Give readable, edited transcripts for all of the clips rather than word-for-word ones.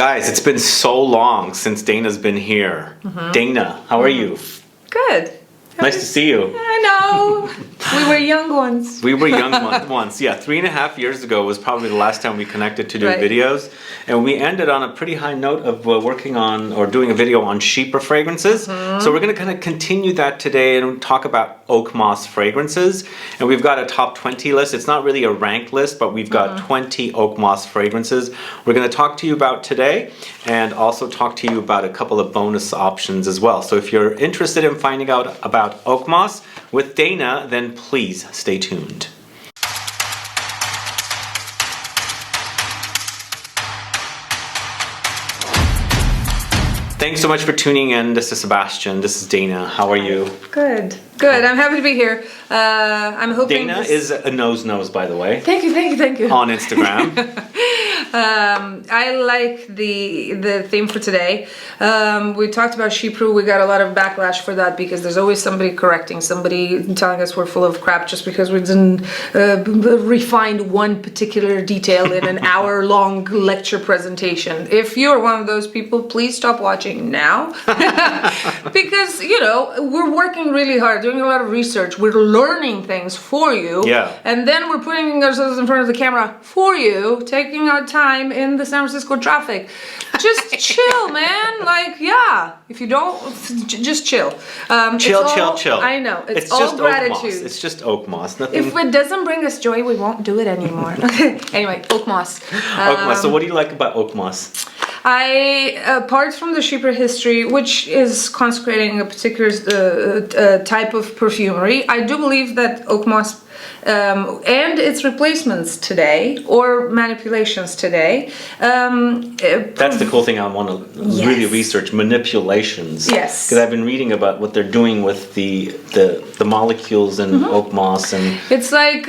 Guys, it's been so long since Dana's been here. Dana, how are you? Good. Nice to see you. I know. We were young ones. We were young once. Yeah, 3.5 years ago was probably the last time we connected to do videos. And we ended on a pretty high note of working on or doing a video on CHYPRE fragrances. So we're going to kind of continue that today and talk about Oakmoss fragrances. And we've got a top 20 list. It's not really a rank list, but we've got 20 Oakmoss fragrances we're going to talk to you about today, and also talk to you about a couple of bonus options as well. So if you're interested in finding out about Oakmoss with Dana, then please stay tuned. Thanks so much for tuning in. This is Sebastian. This is Dana. How are you? Good. Good. I'm happy to be here. I'm hoping Dana is a nose, by the way. Thank you, thank you, thank you. On Instagram. I like the theme for today. We talked about CHYPRE. We got a lot of backlash for that because there's always somebody correcting, somebody telling us we're full of crap just because we didn't refine one particular detail in an hour-long lecture presentation. If you're one of those people, please stop watching now. Because, you know, we're working really hard, doing a lot of research. We're learning things for you. Yeah. And then we're putting ourselves in front of the camera for you, taking our time in the San Francisco traffic. Just chill, man. Like, yeah. If you don't, just chill. Chill. I know. It's all just gratitude. Oakmoss. It's just Oakmoss. Nothing. If it doesn't bring us joy, we won't do it anymore. Okay. Anyway, Oakmoss. Oakmoss. So what do you like about Oakmoss? Apart from the CHYPRE history, which is consecrating a particular type of perfumery, I do believe that Oakmoss and its replacements today, or manipulations today. That's the cool thing I want to really research, manipulations. Yes. Because I've been reading about what they're doing with the molecules in Oakmoss. And it's like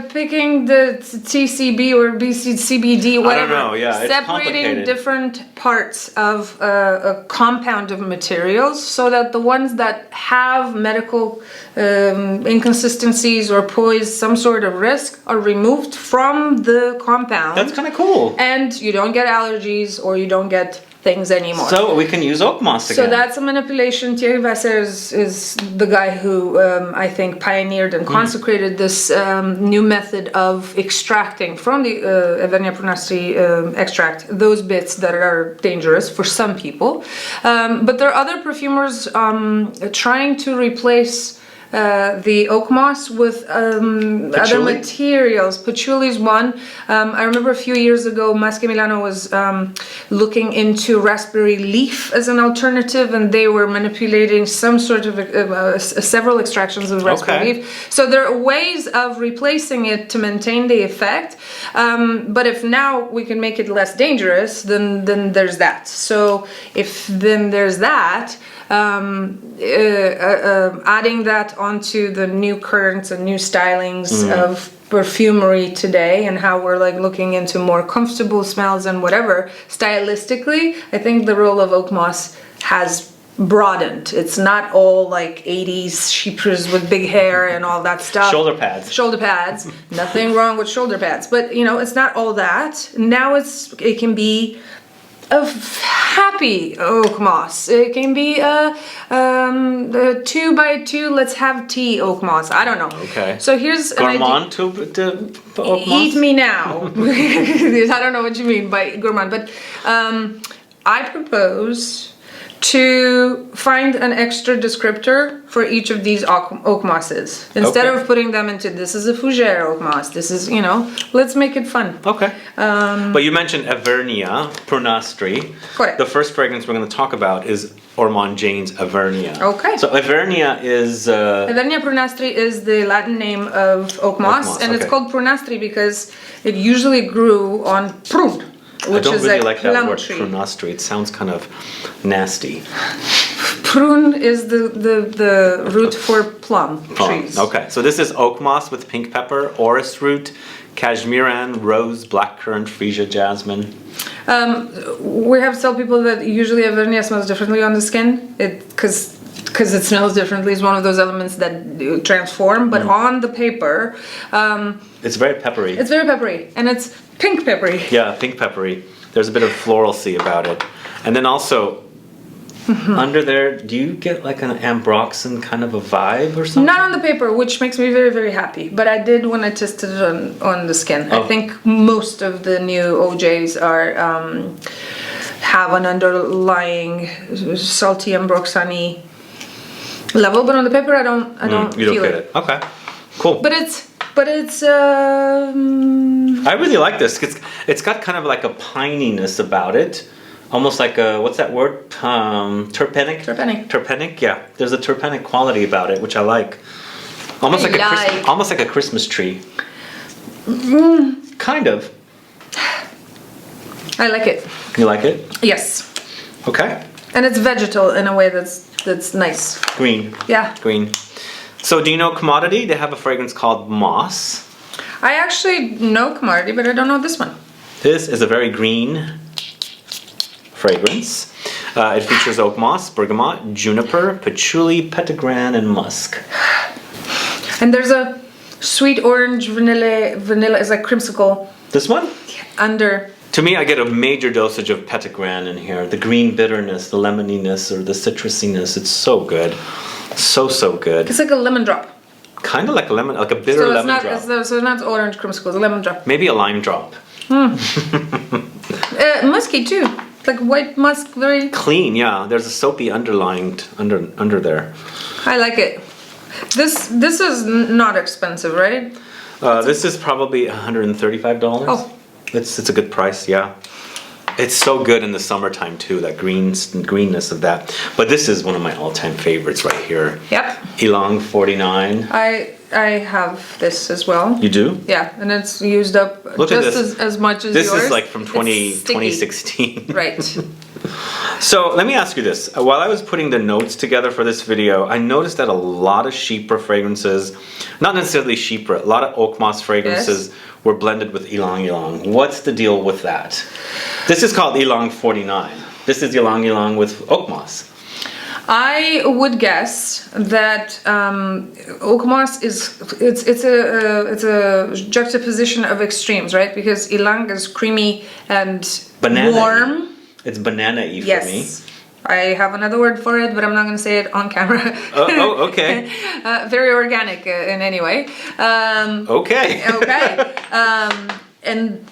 picking the TCB or CBD, whatever. I don't know, yeah. Separating different parts of a compound of materials so that the ones that have medical inconsistencies or pose some sort of risk are removed from the compound. That's kind of cool. And you don't get allergies or you don't get things anymore. So we can use Oakmoss again. So that's a manipulation. Thierry Vasser is the guy who I think pioneered and consecrated this new method of extracting from the Evernia prunastri extract those bits that are dangerous for some people. But there are other perfumers trying to replace the Oakmoss with other materials. Patchouli is one. I remember a few years ago, Musk Milano was looking into raspberry leaf as an alternative, and they were manipulating some sort of several extractions of raspberry leaf. So there are ways of replacing it to maintain the effect. But if now we can make it less dangerous, then there's that. So if then there's that. Adding that onto the new currents and new stylings of perfumery today and how we're like looking into more comfortable smells and whatever, stylistically, I think the role of Oakmoss has broadened. It's not all like 80s CHYPREs with big hair and all that stuff. Shoulder pads. Shoulder pads. Nothing wrong with shoulder pads. But, you know, it's not all that. Now it can be a happy Oakmoss. It can be a 2x2 let's have tea Oakmoss. I don't know. Okay. So here's gourmand to Oakmoss? Eat me now. I don't know what you mean by gourmand, but I propose to find an extra descriptor for each of these Oakmosses. Instead of putting them into this is a Fougère Oakmoss, this is, you know, let's make it fun. Okay. But you mentioned Evernia Prunastri. Correct. The first fragrance we're going to talk about is Ormonde Jane's Evernia. Okay. So Evernia is... Evernia Prunastri is the Latin name of Oakmoss, and it's called Prunastri because it usually grew on prune. Which I don't is really a like that word, tree. prunastri. It sounds kind of nasty. Prune is the root for plum trees. Okay, so this is Oakmoss with pink pepper, Orris root, Cashmeran, rose, blackcurrant, freesia, jasmine. We have to tell people that usually Evernia smells differently on the skin. Because it smells differently is one of those elements that transform, but on the paper... it's very peppery. It's very peppery, and it's pink peppery. Yeah, pink peppery. There's a bit of floralcy about it. And then also, under there, do you get like an ambroxan kind of a vibe or something? Not on the paper, which makes me very, very happy. But I did when I tested it on the skin. I think most of the new OJs are have an underlying salty ambroxan-y level, but on the paper I don't you don't feel get it. Okay, cool. But it's I really like this. It's got kind of like a pininess about it. Almost like a, what's that word? Terpenic? Terpenic, yeah. There's a terpenic quality about it, which I like. Almost like a Christmas tree. Kind of. I like it. You like it? Yes. Okay. And it's vegetal in a way that's nice. Green. Yeah. Green. So do you know Commodity? They have a fragrance called Moss. I actually know Commodity, but I don't know this one. This is a very green fragrance. It features oak moss, bergamot, juniper, patchouli, petitgrain, and musk. And there's a sweet orange vanilla is like creamsicle. This one? Under. To me, I get a major dosage of petitgrain in here. The green bitterness, the lemoniness, or the citrusiness. It's so good. So good. It's like a lemon drop. Kind of like a lemon, like a bitter lemon drop. So it's not orange creamsicle, it's a lemon drop. Maybe a lime drop. Musky too. Like white musk, very clean. Yeah, there's a soapy underlying under there. I like it. This is not expensive, right? This is probably $135. Oh, it's a good price. Yeah, it's so good in the summertime too. That greenness of that. But this is one of my all-time favorites right here. Yep. Ylang 49. I have this as well. You do? Yeah, and it's used up as much as yours. This is like from 2016. Right. So let me ask you this. While I was putting the notes together for this video, I noticed that a lot of CHYPRE fragrances, not necessarily CHYPRE, a lot of Oakmoss fragrances were blended with Ylang-Ylang. What's the deal with that? This is called Ylang 49. This is Ylang-Ylang with Oakmoss. I would guess that Oakmoss it's a juxtaposition of extremes, right? Because Ylang is creamy and warm. It's banana-y for me. I have another word for it, but I'm not going to say it on camera. Oh, okay. Very organic in any way. Okay. Okay. And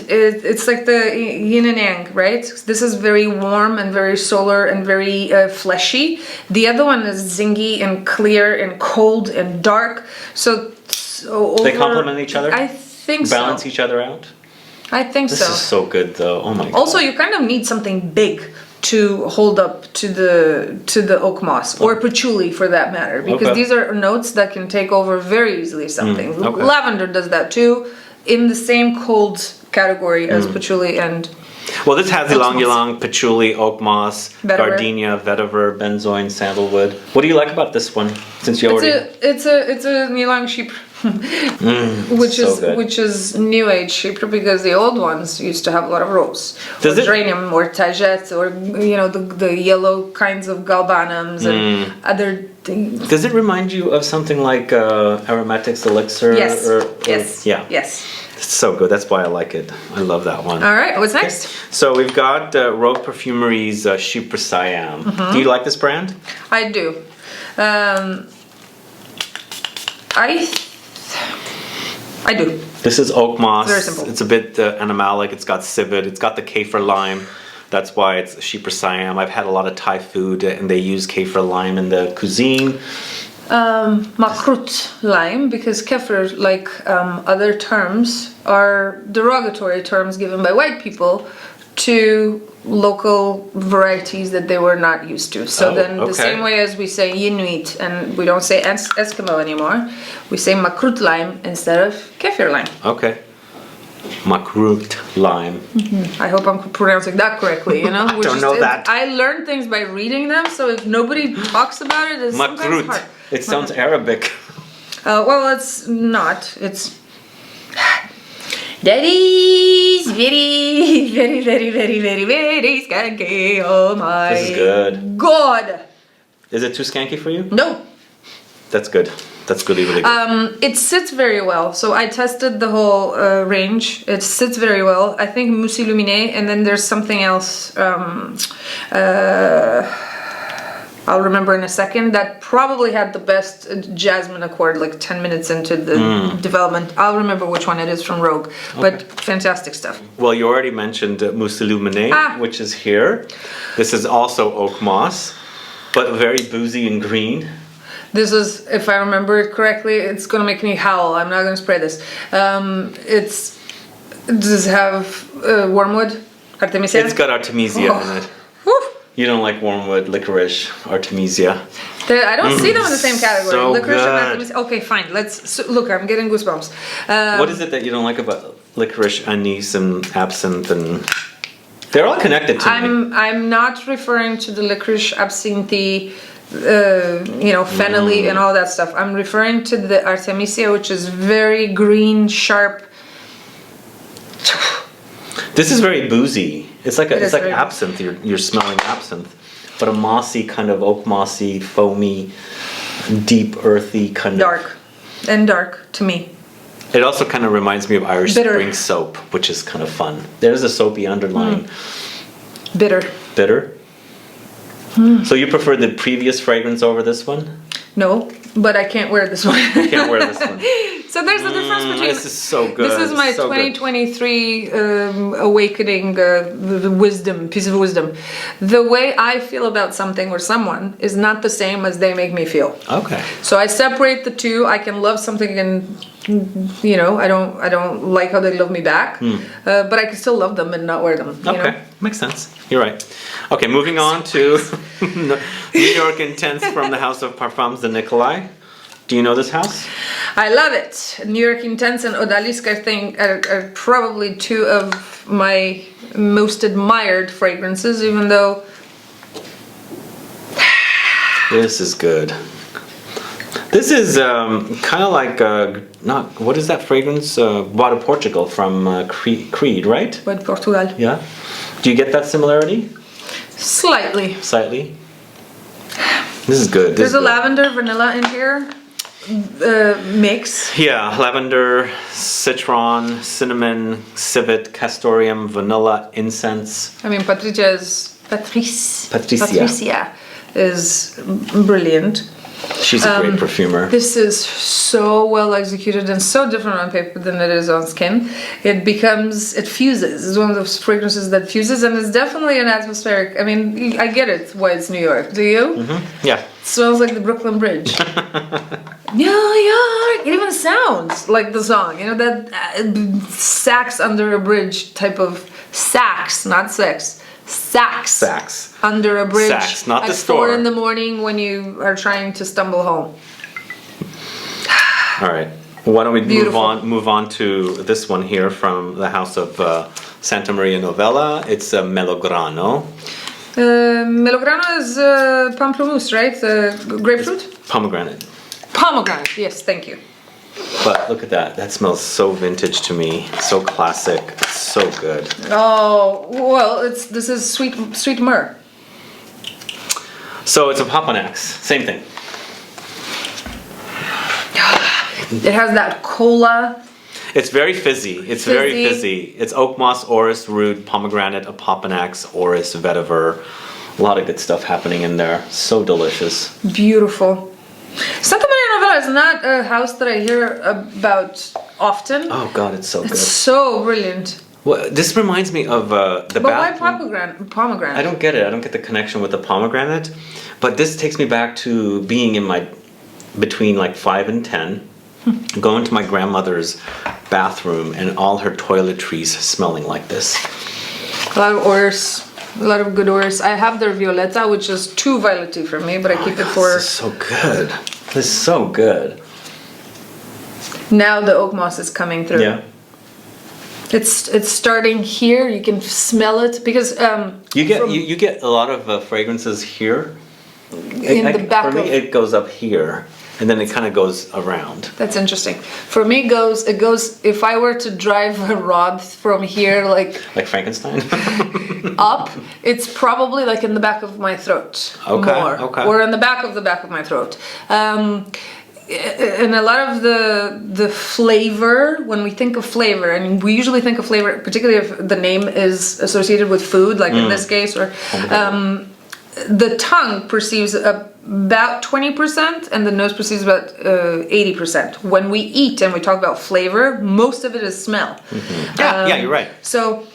it's like the yin and yang, right? This is very warm and very solar and very fleshy. The other one is zingy and clear and cold and dark. So they complement each other? I think so. Balance each other out? I think so. This is so good though. Oh my god. Also, you kind of need something big to hold up to the oak moss or patchouli for that matter, because these are notes that can take over very easily something. Lavender does that too, in the same cold category as patchouli and. Well, this has Ylang-Ylang, patchouli, oak moss, gardenia, vetiver, benzoin, sandalwood. What do you like about this one? Since you already. It's a Ylang CHYPRE. which is new age CHYPRE, because the old ones used to have a lot of rose, or geranium, or tagette, or the yellow kinds of galbanums and other things. Does it remind you of something like Aromatics Elixir? Yes. Yes. Yeah. Yes. It's so good. That's why I like it. I love that one. All right. What's next? So we've got Rogue Perfumery's CHYPRE-SIAM. Do you like this brand? I do. I do. This is oak moss. Very simple. It's a bit animalic. It's got civet. It's got the kaffir lime. That's why it's CHYPRE-SIAM. I've had a lot of Thai food and they use kaffir lime in the cuisine. Makrut lime, because kaffir, like other terms, are derogatory terms given by white people to local varieties that they were not used to. So the same way as we say Inuit and we don't say Eskimo anymore, we say Makrut lime instead of kaffir lime. Okay. Makrut lime. I hope I'm pronouncing that correctly, you know? I don't know that. I learn things by reading them, so if nobody talks about it, it's sometimes hard. It sounds Arabic. Well, it's not. It's... Daddy's very, very, very, very, very, very skanky. Oh my This is good. God. Is it too skanky for you? No. That's good. That's really, really good. It sits very well. So I tested the whole range. It sits very well. I think Mousse ILLUMINEE, and then there's something else. I'll remember in a second. That probably had the best Jasmine accord, like 10 minutes into the development. I'll remember which one it is from Rogue, but fantastic stuff. Well, you already mentioned Mousse ILLUMINEE, which is here. This is also Oakmoss, but very boozy and green. This is, if I remember it correctly, it's gonna make me howl. I'm not gonna spray this. Does it have wormwood? Artemisia? It's got Artemisia in it. Whew. You don't like wormwood, licorice, Artemisia. I don't see them in the same category. So licorice good. and Artemisia. Okay, fine. Look, I'm getting goosebumps. What is it that you don't like about licorice, anise, and absinthe? And they're all connected to me. I'm not referring to the licorice, absinthe, fennelly and all that stuff. I'm referring to the Artemisia, which is very green, sharp. This is very boozy. It's like very absinthe. You're smelling absinthe, but a mossy kind of oak mossy, foamy, deep, earthy kind dark to me. It also kind of reminds me of Irish Bitter. Spring soap, which is kind of fun. There's a soapy underline. Bitter. Bitter. So you prefer the previous fragrance over this one? No, but I can't wear this one. You can't wear this one. So there's a difference between. This is so good. This is my so 2023 awakening piece of wisdom. The way I feel about something or someone is not the same as they make me feel. Okay. So I separate the two. I can love something and I don't like how they love me back, but I can still love them and not wear them. Okay, makes sense. You're right. Okay, moving on to New York Intense from the House of Parfums de NICOLAI. Do you know this house? I love it. New York Intense and Odalisque, I think, are probably two of my most admired fragrances, even though... This is good. This is kind of like, what is that fragrance? Bois de Portugal from Creed, right? Bois de Portugal. Yeah. Do you get that similarity? Slightly. Slightly? This is good. There's a lavender vanilla in here mix. Yeah, lavender, citron, cinnamon, civet, castoreum, vanilla, incense. I mean, Patricia is brilliant. She's a great perfumer. This is so well executed and so different on paper than it is on skin. It fuses. It's one of those fragrances that fuses, and it's definitely an atmospheric. I mean, I get it why it's New York. Do you? Mm-hmm. Yeah. It smells like the Brooklyn Bridge. New York. It even sounds like the song. That sax under a bridge type of sax, not sex. Sax under a bridge Sax, not at the store. 4 in the morning when you are trying to stumble home. All right. Why don't we move on to this one here from the House of Santa Maria Novella. It's a Melograno. Melograno is pamplemousse, right? Grapefruit? Pomegranate. Pomegranate, yes, thank you. But look at that. That smells so vintage to me. So classic. So good. Oh, well, this is sweet myrrh. So it's a Papanax. Same thing. It has that cola. It's very fizzy. It's very fizzy. It's Oakmoss, Orris, Root, Pomegranate, a Papanax, Orris, Vetiver. A lot of good stuff happening in there. So delicious. Beautiful. Santa Maria Novella is not a house that I hear about often. Oh God, it's so good. It's so brilliant. Well, this reminds me of the But why pomegranate? I don't get it. I don't get the connection with the pomegranate. But this takes me back to being in between like 5 and 10, going to my grandmother's bathroom and all her toiletries smelling like this. A lot of Orris. A lot of good Orris. I have their Violetta, which is too violety for me, but I keep it for... This is so good. This is so good. Now the Oakmoss is coming through. Yeah. It's starting here. You can smell it because you get a lot of fragrances here. In the back for me, it goes up here, and then it kind of goes around. That's interesting. For me, it goes. If I were to drive a rod from here, like Frankenstein, up, it's probably like in the back of my throat. Okay. More, okay. or in the back of my throat. and a lot of the flavor, when we think of flavor, and we usually think of flavor, particularly if the name is associated with food, like in this case, or the tongue perceives about 20% and the nose perceives about 80%. When we eat and we talk about flavor, most of it is smell. Yeah, you're right. So,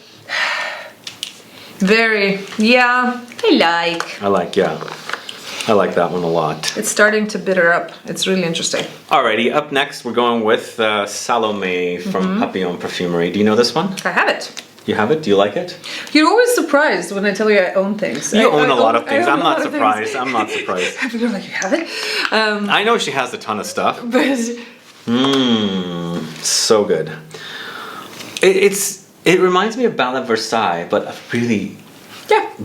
I like that one a lot. It's starting to bitter up. It's really interesting. Alrighty, up next we're going with Salome from Papillon Perfumery. Do you know this one? I have it. You have it? Do you like it? You're always surprised when I tell you I own things. You own a lot of things. I'm not surprised. I'm not surprised. You're like, you have it? I know she has a ton of stuff. But So good. It reminds me of Ballad Versailles, but a really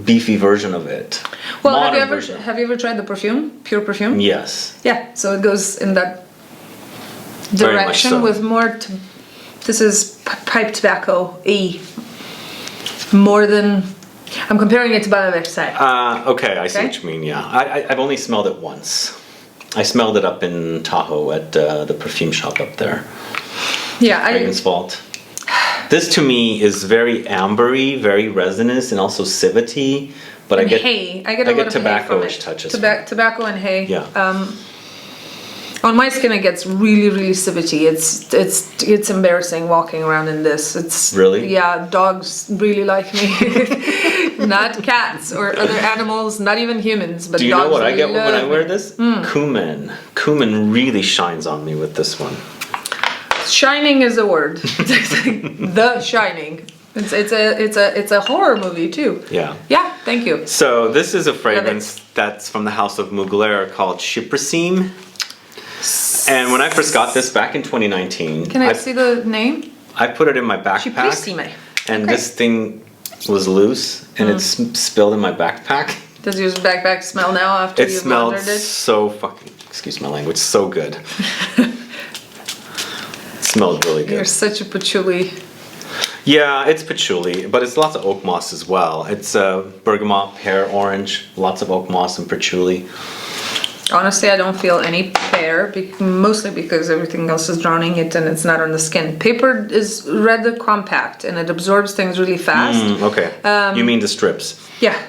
beefy version of it. Well, have you ever tried the perfume? Pure perfume? Yes. Yeah, so it goes in that Very much direction so. with more. This is pipe tobacco more than. I'm comparing it to Ballad Versailles. Okay, I see what you mean. Yeah, I've only smelled it once. I smelled it up in Tahoe at the perfume shop up there. Yeah, Fragrance Vault. This to me is very ambery, very resinous, and also civety. But and I get hay. I get a lot of tobacco-ish touches. Tobacco and hay. Yeah. On my skin, it gets really, really civety. It's embarrassing walking around in this. It's really. Yeah, dogs really like me. Not cats or other animals, not even humans, but dogs. Do you know what I get when I wear me. this? Cumin. Cumin really shines on me with this one. Shining is a word. The Shining. It's a horror movie too. Yeah. Yeah. Thank you. So this is a fragrance that's from the house of Mugler called CHYPRE-SIAM. And when I first got this back in 2019, can I see the name? I put it in my backpack, CHYPRE-SIAM. and this thing was loose, and it spilled in my backpack. Does your backpack smell now after you've laundered it? It smelled so fucking, excuse my language, so good. It smelled really good. You're such a patchouli. Yeah, it's patchouli, but it's lots of oak moss as well. It's bergamot, pear, orange, lots of oak moss and patchouli. Honestly, I don't feel any pear, mostly because everything else is drowning it and it's not on the skin. Paper is rather compact and it absorbs things really fast. Okay, you mean the strips? Yeah.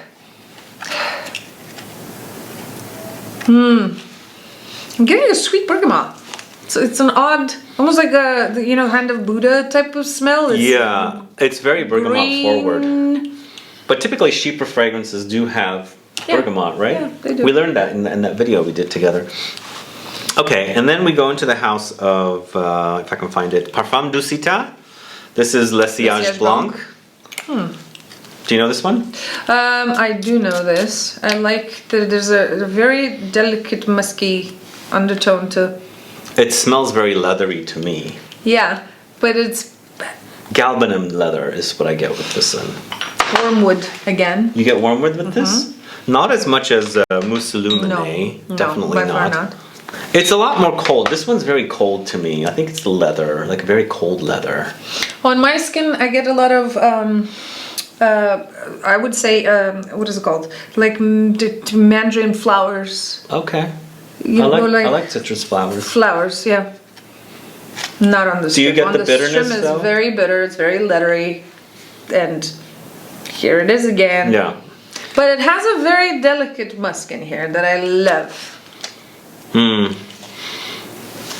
I'm getting a sweet bergamot. So it's an odd, almost like a hand of Buddha type of smell. It's very bergamot forward. But typically CHYPRE fragrances do have bergamot, right? Yeah, they do. We learned that in that video we did together. Okay, and then we go into the house of, if I can find it, Parfum du Cita. This is Le Sillage Blanc. Do you know this one? I do know this. I like that there's a very delicate musky undertone to. It smells very leathery to me. Yeah, but it's Galbanum leather is what I get with this one. wormwood again. You get wormwood with this? Not as much as Mousse ILLUMINEE. No, Definitely by far not. It's a lot more cold. This one's very cold to me. I think it's the leather, like very cold leather. On my skin, I get a lot of, I would say, what is it called? Like mandarin flowers. Okay. I like citrus flowers. Flowers, yeah. Not on the Do you get the bitterness, stem though? It's very bitter, it's very leathery, and here it is again. Yeah. But it has a very delicate musk in here that I love.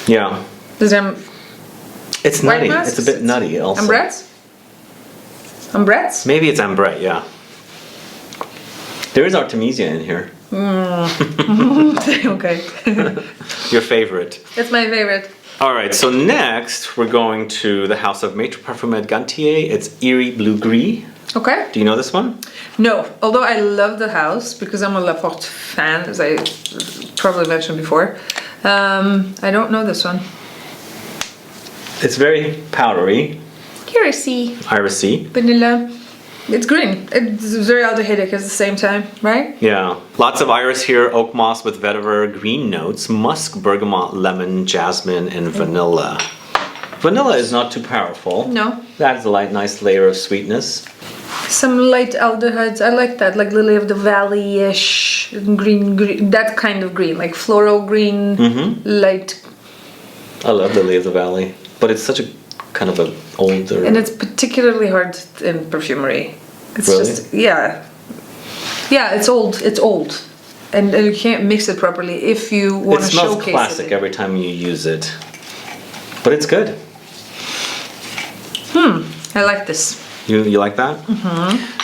Yeah. It's nutty. Musk? It's a bit nutty also. Ambrette? Ambrette? Maybe it's ambrette, yeah. There is Artemisia in here. Okay. Your favorite. It's my favorite. Alright, so next we're going to the house of Maître Parfumé Gantier. It's Eerie Blue Gris. Okay. Do you know this one? No, although I love the house because I'm a La Porte fan, as I probably mentioned before. I don't know this one. It's very powdery. Irisy. Irisy. Vanilla. It's green. It's very aldehydic at the same time, right? Yeah. Lots of iris here. Oak moss with vetiver green notes. Musk, bergamot, lemon, jasmine, and vanilla. Vanilla is not too powerful. No. That is a nice layer of sweetness. Some light aldehydes. I like that, like Lily of the Valley-ish, green, that kind of green, like floral green, light. I love Lily of the Valley, but it's such a kind of a older. And it's particularly hard in perfumery. It's really? just, yeah, it's old. It's old, and you can't mix it properly if you want to showcase it. It smells classic every time you use it, but it's good. I like this. You like that?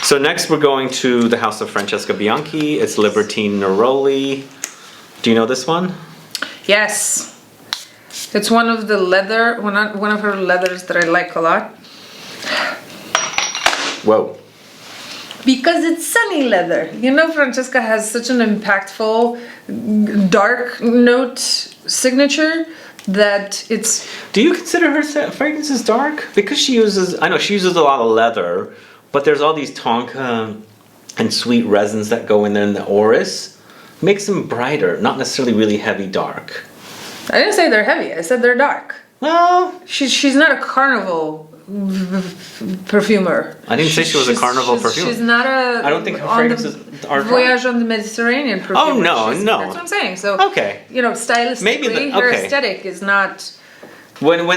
So next we're going to the house of Francesca Bianchi. It's Libertine Neroli. Do you know this one? Yes. It's one of the leather, one of her leathers that I like a lot. Whoa. Because it's sunny leather. You know, Francesca has such an impactful dark note signature that it's... Do you consider her fragrances dark? Because she uses, I know she uses a lot of leather, but there's all these tonka and sweet resins that go in there, and the Orris makes them brighter, not necessarily really heavy dark. I didn't say they're heavy, I said they're dark. Well... She's not a carnival perfumer. I didn't say she was a carnival perfumer. She's not a... I don't think her fragrances are Voyage on the Mediterranean perfumer. Oh, no, no. That's what I'm saying. So, okay. You know, stylistically, her aesthetic is not... When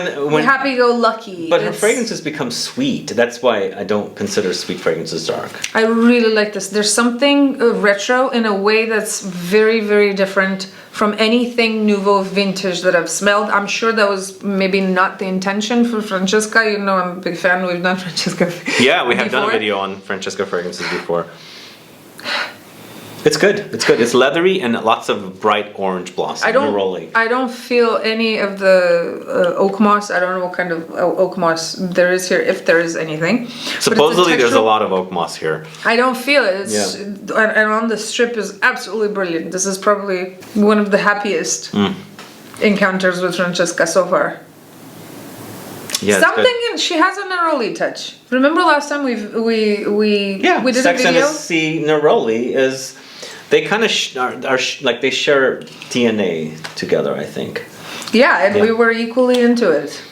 happy-go-lucky. But her fragrances become sweet. That's why I don't consider sweet fragrances dark. I really like this. There's something retro in a way that's very, very different from anything nouveau vintage that I've smelled. I'm sure that was maybe not the intention for Francesca. You know, I'm a big fan. We've done Francesca. Yeah, we have done a video on Francesca fragrances before. It's good. It's good. It's leathery and lots of bright orange blossom. I don't feel any of the Oakmoss. I don't know what kind of Oakmoss there is here, if there is anything. Supposedly there's a lot of Oakmoss here. I don't feel it. And on the strip is absolutely brilliant. This is probably one of the happiest encounters with Francesca so far. Yeah, she has a Neroli touch. Remember last time we did a video? Sex and the Sea Neroli is... They kind of like they share DNA together, I think. Yeah, and we were equally into it.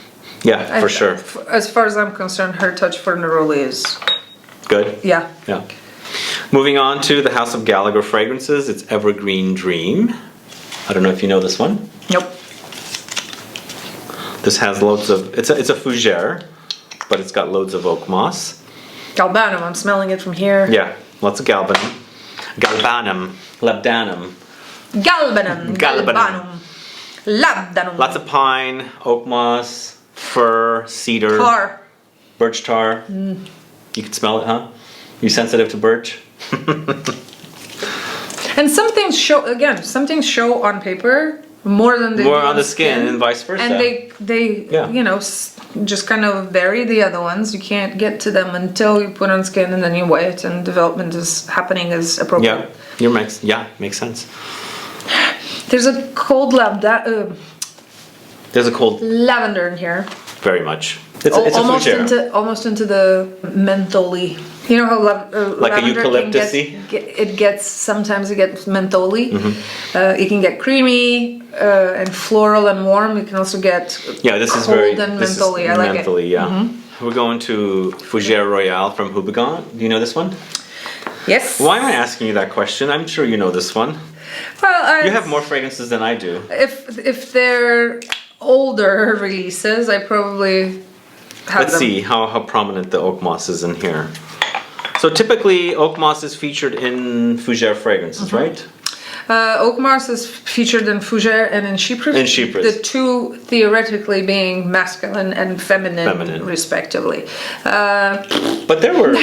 Yeah, for sure. As far as I'm concerned, her touch for Neroli is good. Yeah. Yeah. Moving on to the House of Gallagher fragrances, it's Evergreen Dream. I don't know if you know this one. Nope. This has loads of it's a fougere, but it's got loads of oak moss. Galbanum. I'm smelling it from here. Yeah, lots of galbanum. Galbanum, labdanum. Galbanum, labdanum. Lots of pine, oak moss, fir, cedar, tar, birch tar. You can smell it, huh? You sensitive to birch? And some things show on paper more than they do on the skin, and vice versa. And they you know, just kind of bury the other ones. You can't get to them until you put on skin and then you wait, and development is happening as appropriate. Yeah, makes sense. There's a cold There's a cold lavender in here. Very much. It's almost into the mentholy. You know how like lavender a eucalyptus-y? Sometimes it gets mentholy. It can get creamy and floral and warm. You can also get cold and mentholy. I like it. Yeah. We're going to Fougère Royale from Houbigant. Do you know this one? Yes. Why am I asking you that question? I'm sure you know this one. Well, you have more fragrances than I do. If they're older releases, I probably have Let's see how prominent the oak moss is in here. So typically oak moss is featured in Fougère fragrances, right? Oak moss is featured in Fougère and in Cypress. In Cypress. The two theoretically being masculine and feminine. Respectively. But there were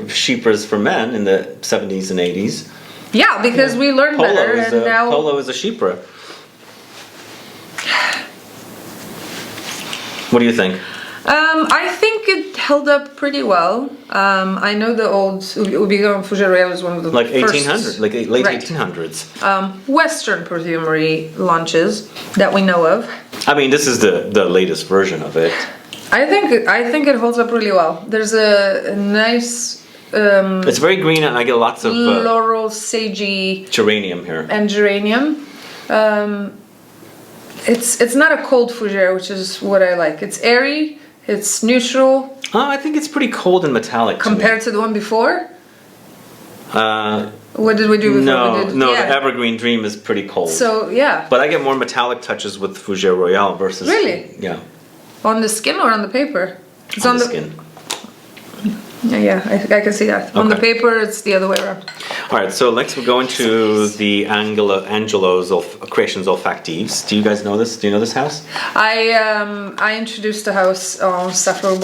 Cypress for men in the 70s and 80s. Yeah, because we learned better, and now Polo is a Chypre. What do you think? I think it held up pretty well. I know the old Houbigant Fougère Royale was one of the like first, 1800s, like late 1800s. Western perfumery launches that we know of. I mean, this is the latest version of it. I think it holds up really well. There's a nice. It's very green, and I get lots of floral, sagey geranium here. And geranium. It's not a cold fougere, which is what I like. It's airy. It's neutral. I think it's pretty cold and metallic compared to the one before. What did we do before? No, the Evergreen Dream is pretty cold. So yeah. But I get more metallic touches with Fougère Royale versus. Really? Yeah. On the skin or on the paper? It's on the skin. Yeah, I can see that. Okay. On the paper, it's the other way around. All right, so next we're going to the Angelo's Creations Olfactives. Do you guys know this? Do you know this house? I introduced the house on Saffron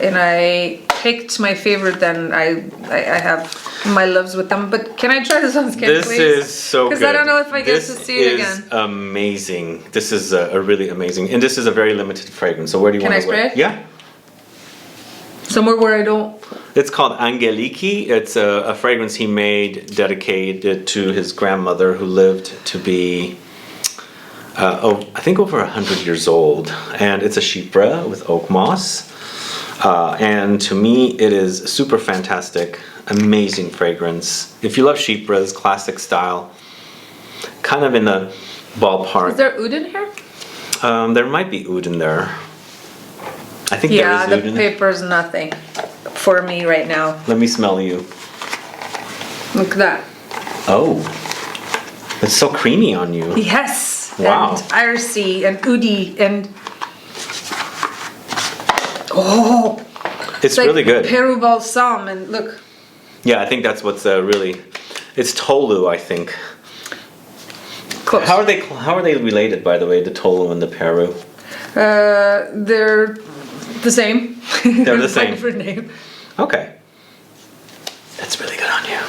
and I picked my favorite. Then I have my loves with them. But can I try this on skin, please? This is so good. Because I don't know if I get to see it again. This is amazing. This is a really amazing, and this is a very limited fragrance. So where do you want to spray it? Yeah. Somewhere where I don't. It's called Angeliki. It's a fragrance he made dedicated to his grandmother who lived to be, I think over 100 years old. And it's a chypre with oak moss. And to me, it is super fantastic, amazing fragrance. If you love chypres, classic style, kind of in the ballpark. Is there oud in here? There might be oud in there. I think there is oud in there. Yeah, the paper's nothing for me right now. Let me smell you. Look at that. Oh, it's so creamy on you. Yes. Wow. And irisy and oudi and oh, it's like really good. Peru balsam and look. Yeah, I think that's what's really. It's Tolu, I think. Close. How are they related, by the way, the Tolu and the Peru? They're the same. They're the same. Different name. Okay. That's really good on you.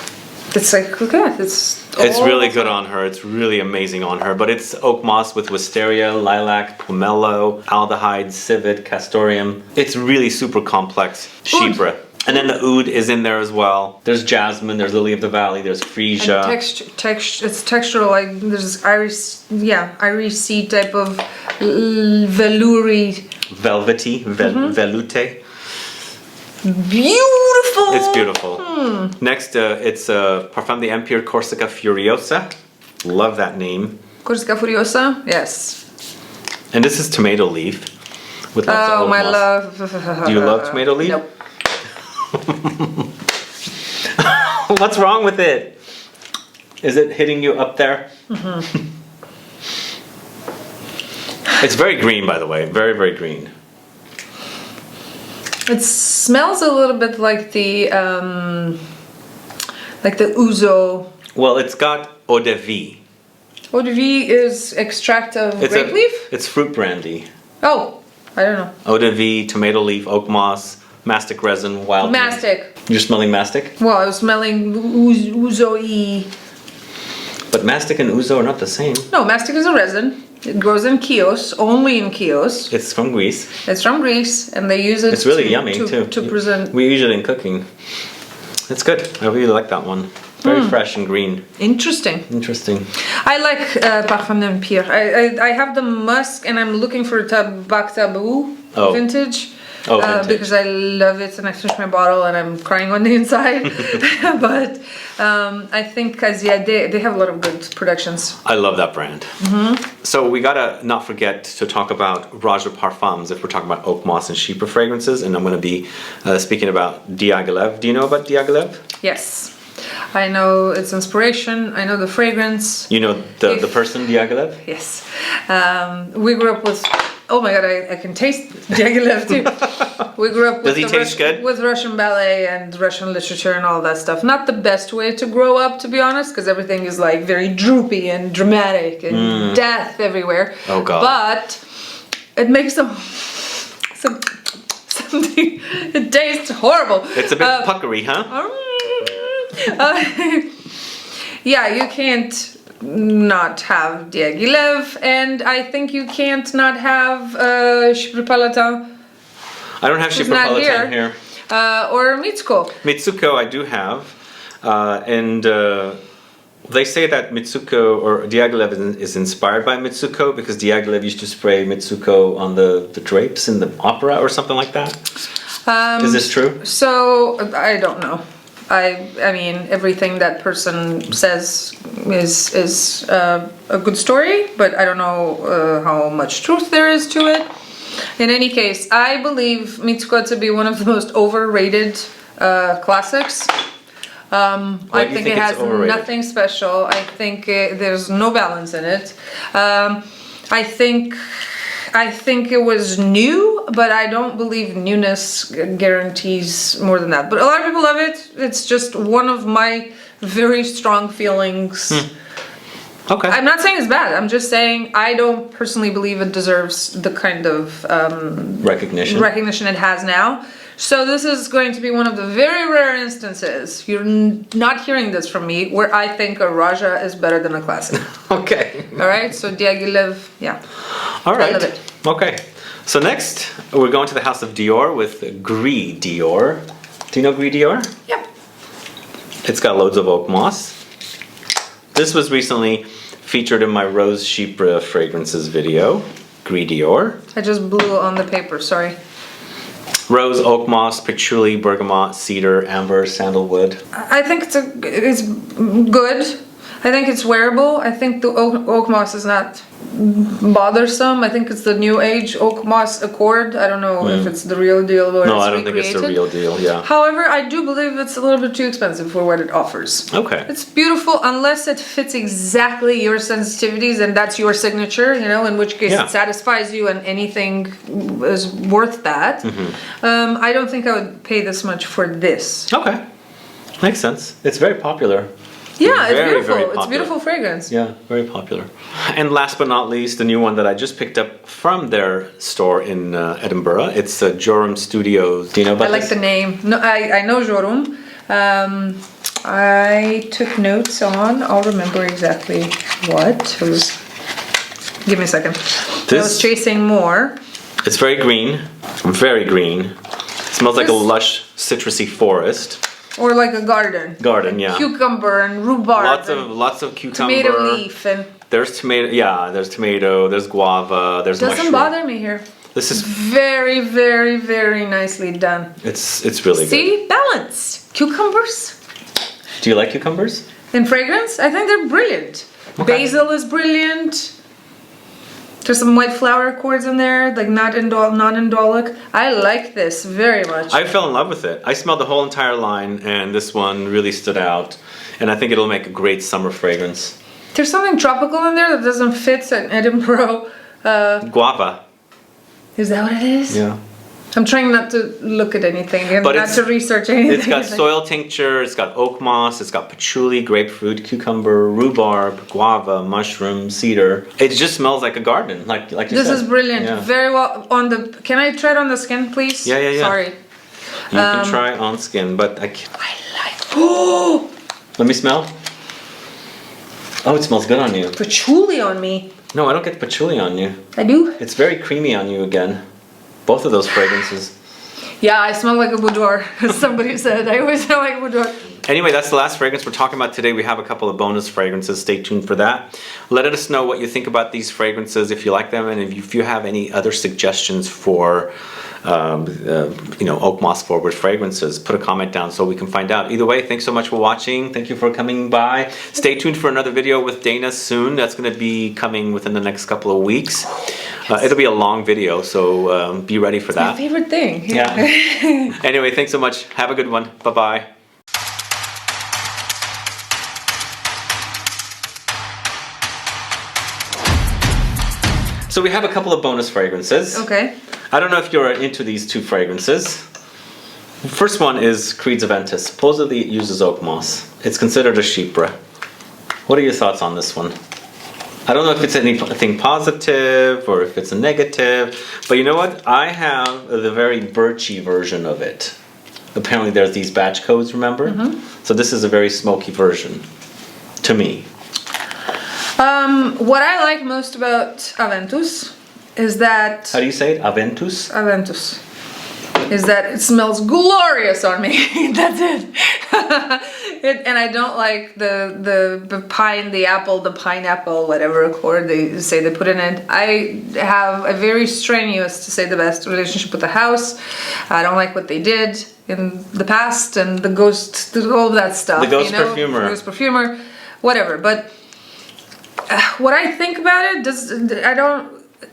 It's like, look at it. It's really good on her. It's really amazing on her. But it's oak moss with wisteria, lilac, pomelo, aldehyde, civet, castoreum. It's really super complex chypre. And then the oud is in there as well. There's jasmine, there's lily of the valley, there's freesia. And it's textural, like there's irisy type of veloury. Velvety, veloute. Beautiful! It's beautiful. Next, it's Parfum d'Empire Corsica Furiosa. Love that name. Corsica Furiosa? Yes. And this is tomato leaf. With lots of oak my moss. love. Do you love tomato leaf? Nope. What's wrong with it? Is it hitting you up there? It's very green, by the way. Very, very green. It smells a little bit like the ouzo. Well, it's got eau de vie. Eau de vie is extract of grape leaf? It's fruit brandy. Oh, I don't know. Eau de vie, tomato leaf, oak moss, mastic resin, wild. Mastic. You're smelling mastic? Well, I was smelling ouzo-y. But mastic and ouzo are not the same. No, mastic is a resin. It grows in Chios, only in Chios. It's from Greece. It's from Greece, and they use it. It's really yummy too. To present. We use it in cooking. It's good. I really like that one. Very fresh and green. Interesting. Interesting. I like Parfum d'Empire. I have the musk, and I'm looking for Tabac Tabou vintage. Vintage. Because I love it and I finished my bottle and I'm crying on the inside. But I think they have a lot of good productions. I love that brand. So we gotta not forget to talk about Raja Parfums if we're talking about oak moss and chypre fragrances, and I'm gonna be speaking about Diaghilev. Do you know about Diaghilev? Yes. I know its inspiration, I know the fragrance. You know the person Diaghilev? Yes. We grew up with, oh my god, I can taste Diaghilev too. We grew up with, with Russian ballet and Russian literature and all that stuff. Not the best way to grow up, to be honest, because everything is like very droopy and dramatic and death everywhere. Oh god. But it makes something, it tastes horrible. It's a bit puckery, huh? Yeah, you can't not have Diaghilev, and I think you can't not have CHYPRE-Palatin. I don't have CHYPRE-Palatin here. Or Mitsuko. Mitsuko I do have, and they say that Mitsuko or Diaghilev is inspired by Mitsuko because Diaghilev used to spray Mitsuko on the drapes in the opera or something like that. Is this true? So I don't know. I mean, everything that person says is a good story, but I don't know how much truth there is to it. In any case, I believe Mitsuko to be one of the most overrated classics. I think it has nothing special. I think there's no balance in it. I think it was new, but I don't believe newness guarantees more than that. But a lot of people love it. It's just one of my very strong feelings. Okay. I'm not saying it's bad. I'm just saying I don't personally believe it deserves the kind of recognition it has now. So this is going to be one of the very rare instances, you're not hearing this from me, where I think a Raja is better than a classic. Okay. All right, so Diaghilev, yeah. All right. I love it. Okay. So next, we're going to the house of Dior with Gris Dior. Do you know Gris Dior? Yep. It's got loads of oak moss. This was recently featured in my Rose Chypre fragrances video. Gris Dior. I just blew on the paper, sorry. Rose, oak moss, patchouli, bergamot, cedar, amber, sandalwood. I think it's good. I think it's wearable. I think the oak moss is not bothersome. I think it's the new age oak moss accord. I don't know if it's the real deal or no, it's I don't think it's the real deal, yeah. However, I do believe it's a little bit too expensive for what it offers. Okay. It's beautiful unless it fits exactly your sensitivities and that's your signature, you know, in which case it satisfies you and anything is worth that. I don't think I would pay this much for this. Okay. Makes sense. It's very popular. Yeah, it's very, beautiful. very It's beautiful fragrance. Yeah, very popular. And last but not least, the new one that I just picked up from their store in Edinburgh. It's Jorum Studios. Do you know about this? I like the name. No, I know Jorum. I took notes on. I'll remember exactly what. It was. Give me a second. I was chasing more. It's very green. Very green. It smells like a lush citrusy forest. Or like a garden. Garden, yeah. Cucumber and rhubarb. Lots of cucumber. Tomato leaf and. There's tomato. Yeah, there's tomato. There's guava. There's mushroom. Doesn't bother me here. This is very, very, very nicely done. It's really good. See, balance. Cucumbers. Do you like cucumbers? In fragrance, I think they're brilliant. Okay. Basil is brilliant. There's some white flower accords in there, like non-indolic. I like this very much. I fell in love with it. I smelled the whole entire line, and this one really stood out. And I think it'll make a great summer fragrance. There's something tropical in there that doesn't fit in Edinburgh. Guava. Is that what it is? Yeah. I'm trying not to look at anything and not to research anything. It's got soil tincture, it's got oak moss, it's got patchouli, grapefruit, cucumber, rhubarb, guava, mushroom, cedar. It just smells like a garden, like you said. This is brilliant. Yeah. Very well on the. Can I try it on the skin, please? Yeah. Sorry. You can try on skin, but I can't. I like. Oh. Let me smell. Oh, it smells good on you. Patchouli on me. No, I don't get patchouli on you. I do. It's very creamy on you again. Both of those fragrances. Yeah, I smell like a boudoir, as somebody said. I always smell like a boudoir. Anyway, that's the last fragrance we're talking about today. We have a couple of bonus fragrances. Stay tuned for that. Let us know what you think about these fragrances, if you like them, and if you have any other suggestions for oak moss forward fragrances, put a comment down so we can find out. Either way, thanks so much for watching. Thank you for coming by. Stay tuned for another video with Dana soon. That's going to be coming within the next couple of weeks. It'll be a long video, so be ready for that. My favorite thing. Yeah. Anyway, thanks so much. Have a good one. Bye-bye. So we have a couple of bonus fragrances. Okay. I don't know if you're into these two fragrances. First one is Creed's Aventus. Supposedly it uses oak moss. It's considered a chypre. What are your thoughts on this one? I don't know if it's anything positive or if it's a negative, but you know what? I have the very birchy version of it. Apparently there's these batch codes, remember? So this is a very smoky version, to me. What I like most about Aventus is that... How do you say it? Aventus? Aventus. Is that it smells glorious on me. That's it. And I don't like the pine, the apple, the pineapple, whatever accord they say they put in it. I have a very strenuous, to say the best, relationship with the house. I don't like what they did in the past and the ghost, all of that stuff. The ghost perfumer. The ghost perfumer, whatever. But what I think about it,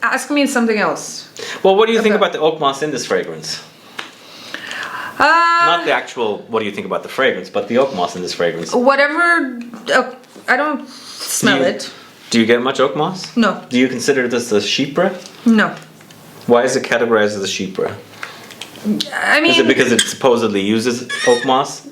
ask me something else. Well, what do you think about the Oakmoss in this fragrance? Not the actual, what do you think about the fragrance, but the Oakmoss in this fragrance. Whatever, I don't smell it. Do you get much Oakmoss? No. Do you consider this a CHYPRE? No. Why is it categorized as a CHYPRE? I mean, is it because it supposedly uses Oakmoss?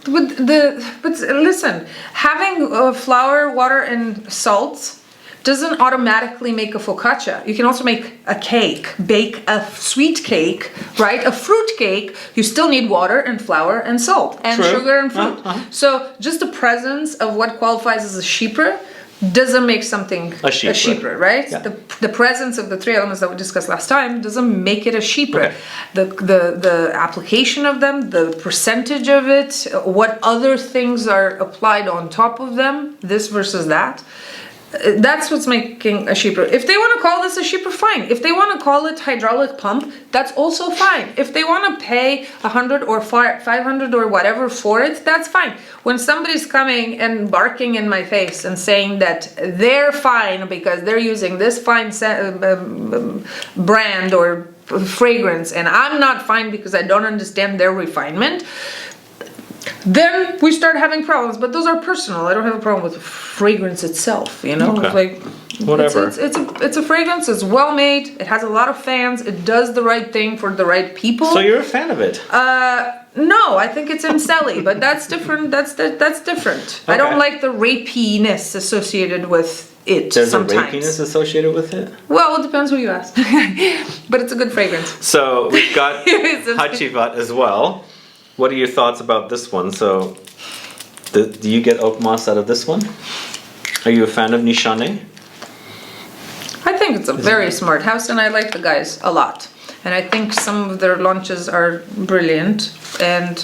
But listen, having flour, water, and salt doesn't automatically make a focaccia. You can also make a cake, bake a sweet cake, right? A fruit cake, you still need water and flour and salt and True. sugar and fruit. So just the presence of what qualifies as a CHYPRE doesn't make something a CHYPRE, right? Yeah. The presence of the three elements that we discussed last time doesn't make it a CHYPRE. Okay. The application of them, the percentage of it, what other things are applied on top of them, this versus that. That's what's making a CHYPRE. If they want to call this a CHYPRE, fine. If they want to call it hydraulic pump, that's also fine. If they want to pay 100 or 500 or whatever for it, that's fine. When somebody's coming and barking in my face and saying that they're fine because they're using this fine brand or fragrance and I'm not fine because I don't understand their refinement, then we start having problems. But those are personal. I don't have a problem with the fragrance itself, you know? Okay. Like, whatever. It's a fragrance, it's well made, it has a lot of fans, it does the right thing for the right people. So you're a fan of it? No, I think it's incelly, but that's different. That's different. Okay. I don't like the rapiness associated with it. There's sometimes. a rapiness associated with it? Well, it depends who you ask. But it's a good fragrance. So we've got Hachivat as well. What are your thoughts about this one? So, do you get Oakmoss out of this one? Are you a fan of Nishane? I think it's a very smart house, and I like the guys a lot. And I think some of their launches are brilliant, and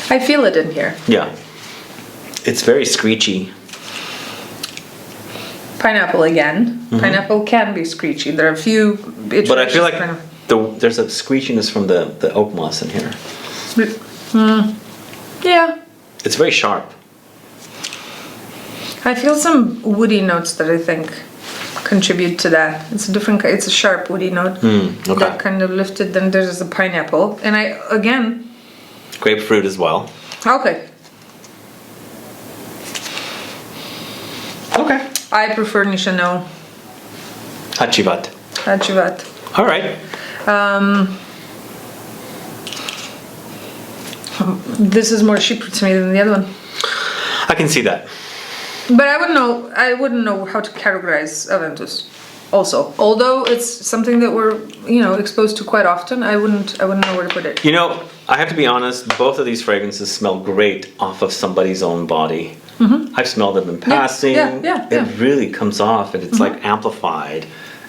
I feel it in here. Yeah. It's very screechy. Pineapple again. Mm-hmm. Pineapple can be screechy. There are a few. But I feel like there's a screechiness from the Oakmoss in here. Yeah. It's very sharp. I feel some woody notes that I think contribute to that. It's a different. It's a sharp woody note Okay. that kind of lifted. Then there's a pineapple, and grapefruit as well. Okay. Okay. I prefer Nishano. Hachivat. Hachivat. All right. This is more CHYPRE to me than the other one. I can see that. But I wouldn't know how to categorize Aventus. Also, although it's something that we're exposed to quite often, I wouldn't know where to put it. You know, I have to be honest. Both of these fragrances smell great off of somebody's own body. Mm-hmm. I've smelled them in passing. Yeah. It really comes off, and it's like amplified,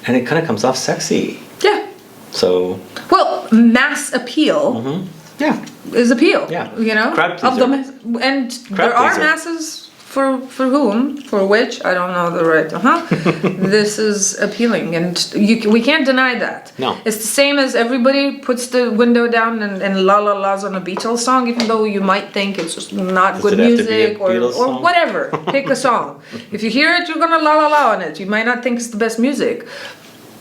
and it kind of comes off sexy. Yeah. So. Well, mass appeal. Mm-hmm. Yeah. Is appeal. Yeah. You know. Crowd pleaser. And there are masses. For whom, for which, I don't know the right, this is appealing, and we can't deny that. No. It's the same as everybody puts the window down and la la la's on a Beatles song, even though you might think it's just not good music or whatever. Pick a song. If you hear it, you're gonna la la la on it. You might not think it's the best music,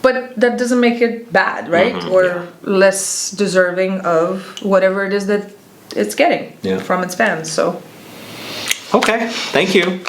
but that doesn't make it bad, right? Mm-hmm. Or less deserving of whatever it is that it's getting from its fans, so. Okay, thank you.